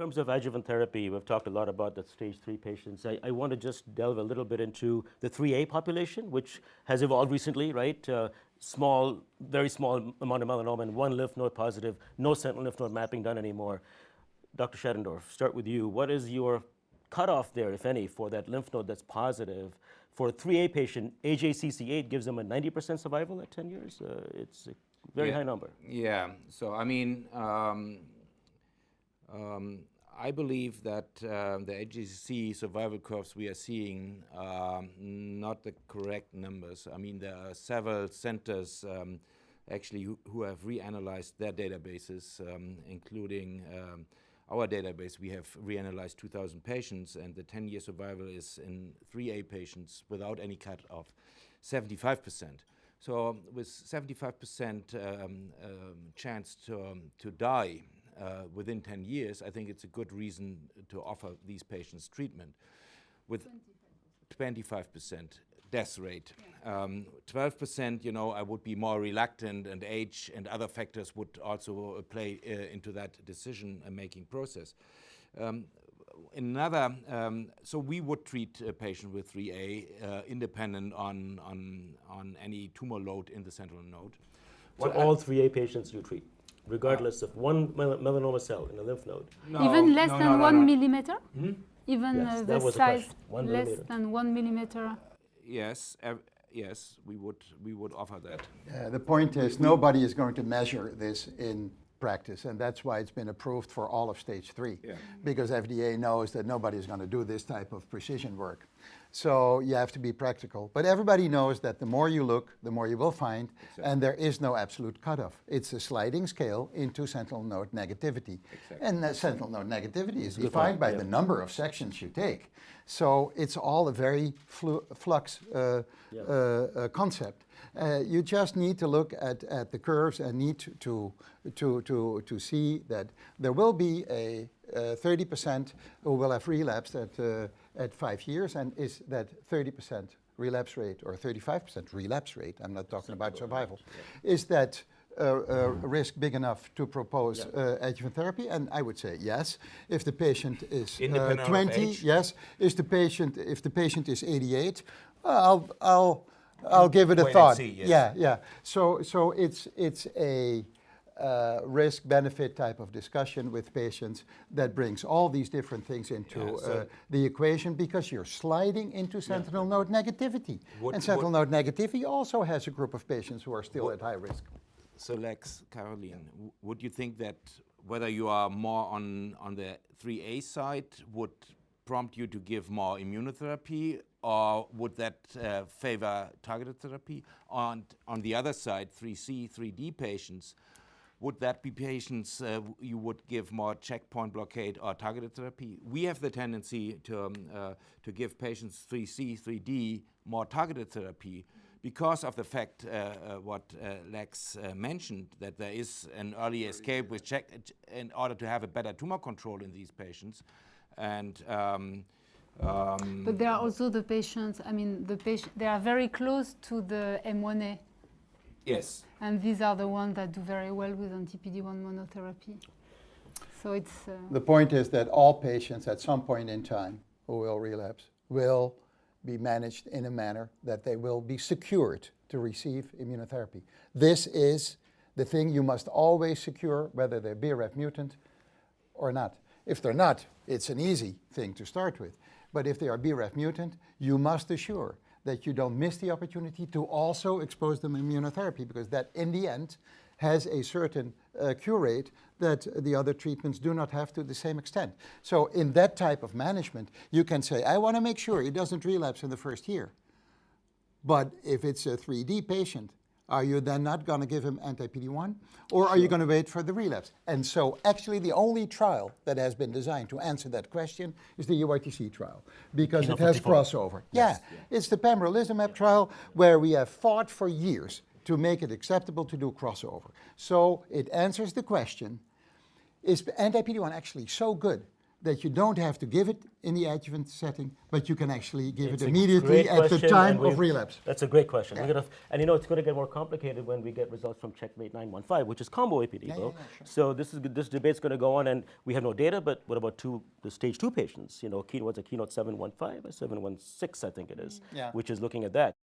terms of adjuvant therapy, we've talked a lot about the stage 3 patients. I want to just delve a little bit into the 3A population, which has evolved recently, right? Small, very small amount of melanoma and one lymph node positive, no sentinel lymph node mapping done anymore. Dr. Schaddendorf, start with you. What is your cutoff there, if any, for that lymph node that's positive? For a 3A patient, AJCC8 gives them a 90% survival at 10 years. It's a very high number. Yeah, so I mean, I believe that the AJCC survival curves we are seeing are not the correct numbers. I mean, there are several centers actually who have reanalyzed their databases, including our database. We have reanalyzed 2,000 patients, and the 10-year survival is in 3A patients without any cut of 75%. So with 75% chance to die within 10 years, I think it's a good reason to offer these patients treatment. With 25% death rate. 12%, you know, I would be more reluctant, and age and other factors would also play into that decision-making process. So we would treat a patient with 3A independent on any tumor load in the sentinel node. So all 3A patients you treat, regardless of one melanoma cell in the lymph node? Even less than 1 millimeter? Even Yes, the size less than 1 millimeter? Yes, yes, we would offer that. The point is, nobody is going to measure this in practice, and that's why it's been approved for all of stage 3, because FDA knows that nobody is going to do this type of precision work. So you have to be practical. But everybody knows that the more you look, the more you will find, and there is no absolute cutoff. It's a sliding scale into sentinel node negativity. And that sentinel node negativity is defined by the number of sections you take. So it's all a very flux concept. You just need to look at the curves and need to see that there will be a 30% who will have relapsed at 5 years, and is that 30% relapse rate or 35% relapse rate, I'm not talking about survival, is that risk big enough to propose adjuvant therapy? And I would say yes. If the patient is 20, yes. If the patient is 88, I'll give it a thought. See, yeah. So it's a risk-benefit type of discussion with patients that brings all these different things into the equation, because you're sliding into sentinel node negativity. And sentinel node negativity also has a group of patients who are still at high risk. So Lex, Caroline, would you think that whether you are more on the 3A side would prompt you to give more immunotherapy, or would that favor targeted therapy? On the other side, 3C, 3D patients, would that be patients you would give more checkpoint blockade or targeted therapy? We have the tendency to give patients 3C, 3D more targeted therapy because of the fact what Lex mentioned, that there is an early escape with in order to have a better tumor control in these patients. And but there are also the patients, I mean, they are very close to the M1A. Yes. And these are the ones that do very well with anti-PD-1 monotherapy. So it's... The point is that all patients at some point in time who will relapse will be managed in a manner that they will be secured to receive immunotherapy. This is the thing you must always secure, whether they're BRAF mutant or not. If they're not, it's an easy thing to start with. But if they are BRAF mutant, you must assure that you don't miss the opportunity to also expose them immunotherapy, because that, in the end, has a certain cure rate that the other treatments do not have to the same extent. So in that type of management, you can say, I want to make sure he doesn't relapse in the first year. But if it's a 3D patient, are you then not going to give him anti-PD-1? Or are you going to wait for the relapse? And so actually the only trial that has been designed to answer that question is the UITC trial, because it has crossover. It's the pembrolizumab trial, where we have fought for years to make it acceptable to do crossover. So it answers the question, is anti-PD-1 actually so good that you don't have to give it in the adjuvant setting, but you can actually give It's it a immediately great at the question, time and of relapse. That's a great question. And it's going to get more complicated when we get results from Checkmate 915, which is combo APD. Sure. So this debate's going to go on, and we have no data. But what about the stage 2 patients? What's a keynote 715 or 716, I think it is, which is looking at that.